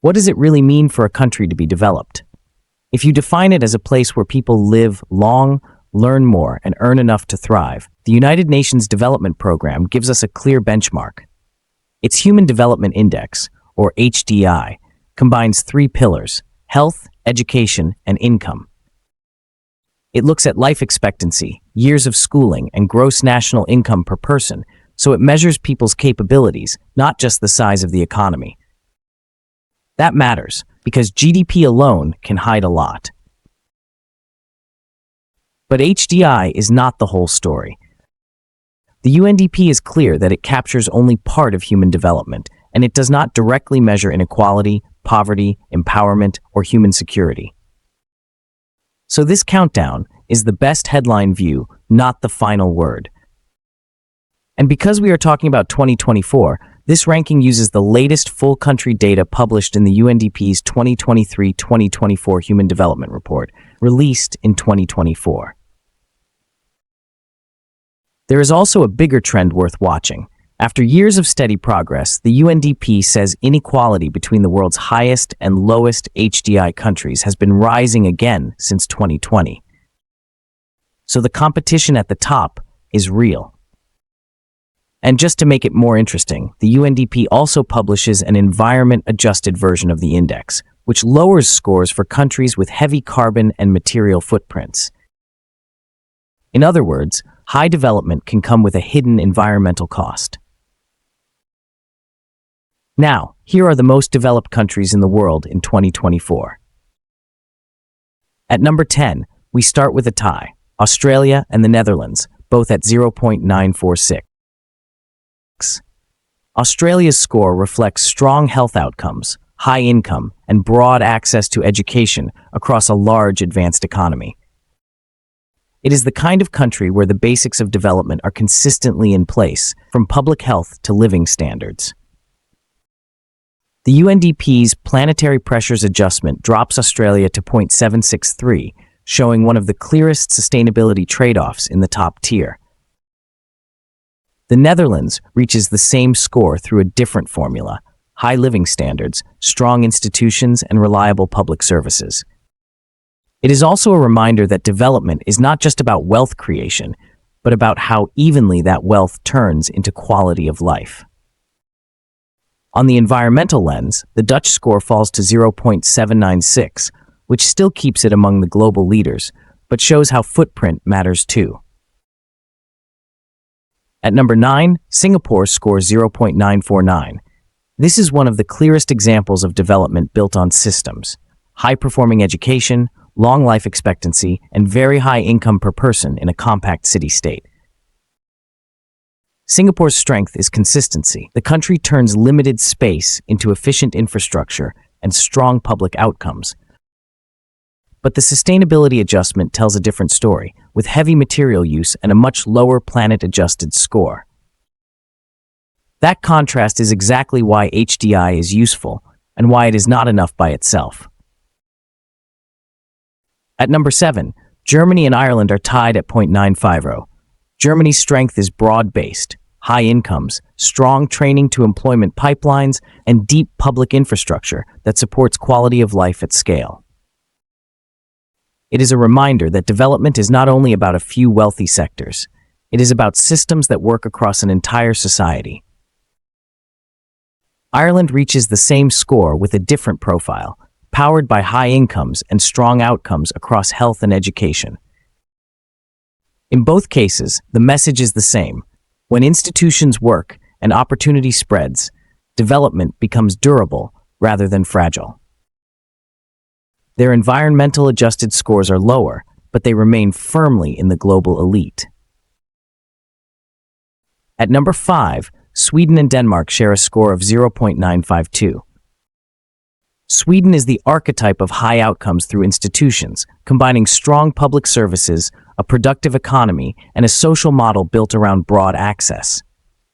What does it really mean for a country to be developed? If you define it as a place where people live long, learn more, and earn enough to thrive, the United Nations Development Program gives us a clear benchmark. Its Human Development Index, or HDI, combines three pillars: health, education, and income. It looks at life expectancy, years of schooling, and gross national income per person, so it measures people's capabilities, not just the size of the economy. That matters, because GDP alone can hide a lot. But HDI is not the whole story. The UNDP is clear that it captures only part of human development, and it does not directly measure inequality, poverty, empowerment, or human security. So this countdown is the best headline view, not the final word. And because we are talking about 2024, this ranking uses the latest full country data published in the UNDP's 2023-2024 Human Development Report, released in 2024. There is also a bigger trend worth watching. After years of steady progress, the UNDP says inequality between the world's highest and lowest HDI countries has been rising again since 2020. So the competition at the top is real. And just to make it more interesting, the UNDP also publishes an environment-adjusted version of the index, which lowers scores for countries with heavy carbon and material footprints. In other words, high development can come with a hidden environmental cost. Now, here are the most developed countries in the world in 2024. At number 10, we start with a tie: Australia and the Netherlands, both at 0.946. Australia's score reflects strong health outcomes, high income, and broad access to education across a large advanced economy. It is the kind of country where the basics of development are consistently in place, from public health to living standards. The UNDP's Planetary Pressures Adjustment drops Australia to 0.763, showing one of the clearest sustainability trade-offs in the top tier. The Netherlands reaches the same score through a different formula: high living standards, strong institutions, and reliable public services. It is also a reminder that development is not just about wealth creation, but about how evenly that wealth turns into quality of life. On the environmental lens, the Dutch score falls to 0.796, which still keeps it among the global leaders, but shows how footprint matters too. At number 9, Singapore scores 0.949. This is one of the clearest examples of development built on systems: high-performing education, long life expectancy, and very high income per person in a compact city-state. Singapore's strength is consistency. The country turns limited space into efficient infrastructure and strong public outcomes. But the sustainability adjustment tells a different story, with heavy material use and a much lower planet-adjusted score. That contrast is exactly why HDI is useful, and why it is not enough by itself. At number 7, Germany and Ireland are tied at 0.950. Germany's strength is broad-based: high incomes, strong training to employment pipelines, and deep public infrastructure that supports quality of life at scale. It is a reminder that development is not only about a few wealthy sectors. It is about systems that work across an entire society. Ireland reaches the same score with a different profile, powered by high incomes and strong outcomes across health and education. In both cases, the message is the same: when institutions work and opportunity spreads, development becomes durable rather than fragile. Their environmental adjusted scores are lower, but they remain firmly in the global elite. At number 5, Sweden and Denmark share a score of 0.952. Sweden is the archetype of high outcomes through institutions, combining strong public services, a productive economy, and a social model built around broad access.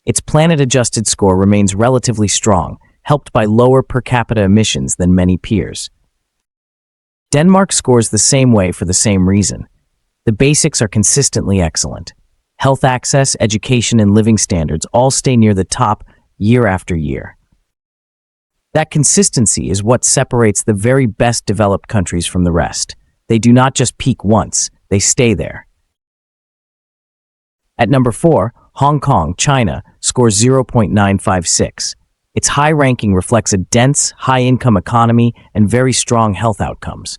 Its planet-adjusted score remains relatively strong, helped by lower per capita emissions than many peers. Denmark scores the same way for the same reason. The basics are consistently excellent. Health access, education, and living standards all stay near the top year after year. That consistency is what separates the very best developed countries from the rest. They do not just peak once, they stay there. At number 4, Hong Kong, China, scores 0.956. Its high ranking reflects a dense, high-income economy and very strong health outcomes.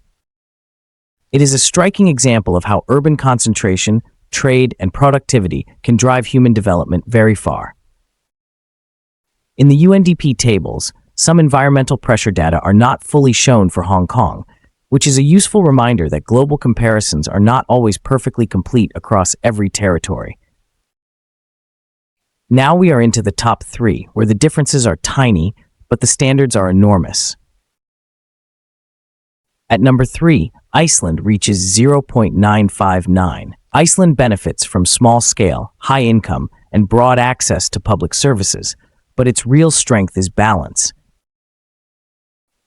It is a striking example of how urban concentration, trade, and productivity can drive human development very far. In the UNDP tables, some environmental pressure data are not fully shown for Hong Kong, which is a useful reminder that global comparisons are not always perfectly complete across every territory. Now we are into the top 3, where the differences are tiny, but the standards are enormous. At number 3, Iceland reaches 0.959. Iceland benefits from small scale, high income, and broad access to public services, but its real strength is balance.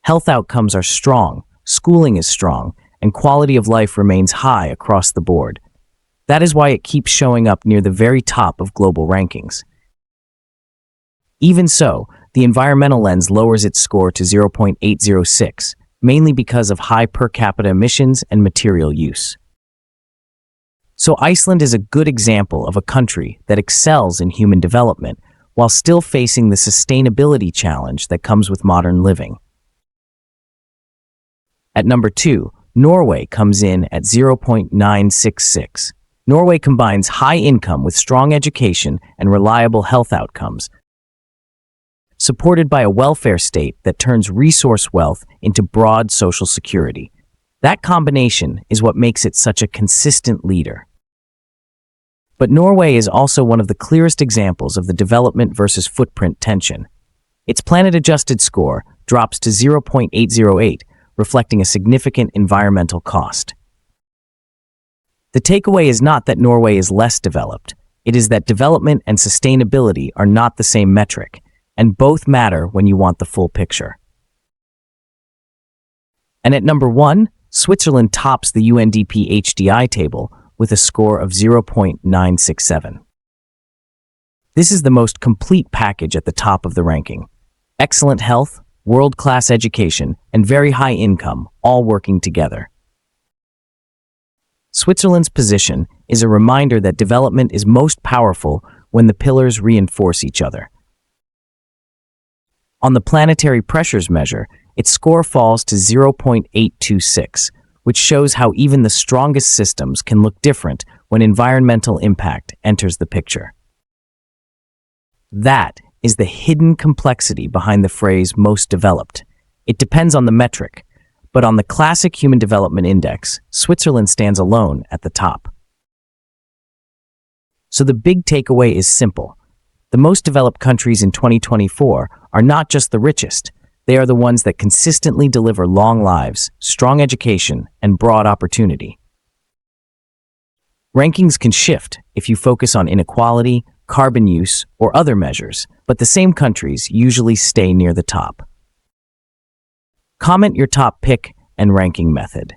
Health outcomes are strong, schooling is strong, and quality of life remains high across the board. That is why it keeps showing up near the very top of global rankings. Even so, the environmental lens lowers its score to 0.806, mainly because of high per capita emissions and material use. So Iceland is a good example of a country that excels in human development while still facing the sustainability challenge that comes with modern living. At number 2, Norway comes in at 0.966. Norway combines high income with strong education and reliable health outcomes, supported by a welfare state that turns resource wealth into broad social security. That combination is what makes it such a consistent leader. But Norway is also one of the clearest examples of the development versus footprint tension. Its planet-adjusted score drops to 0.808, reflecting a significant environmental cost. The takeaway is not that Norway is less developed. It is that development and sustainability are not the same metric, and both matter when you want the full picture. And at number 1, Switzerland tops the UNDP HDI table with a score of 0.967. This is the most complete package at the top of the ranking. Excellent health, world-class education, and very high income, all working together. Switzerland's position is a reminder that development is most powerful when the pillars reinforce each other. On the planetary pressures measure, its score falls to 0.826, which shows how even the strongest systems can look different when environmental impact enters the picture. That is the hidden complexity behind the phrase most developed. It depends on the metric, but on the classic Human Development Index, Switzerland stands alone at the top. So the big takeaway is simple. The most developed countries in 2024 are not just the richest. They are the ones that consistently deliver long lives, strong education, and broad opportunity. Rankings can shift if you focus on inequality, carbon use, or other measures, but the same countries usually stay near the top. Comment your top pick and ranking method.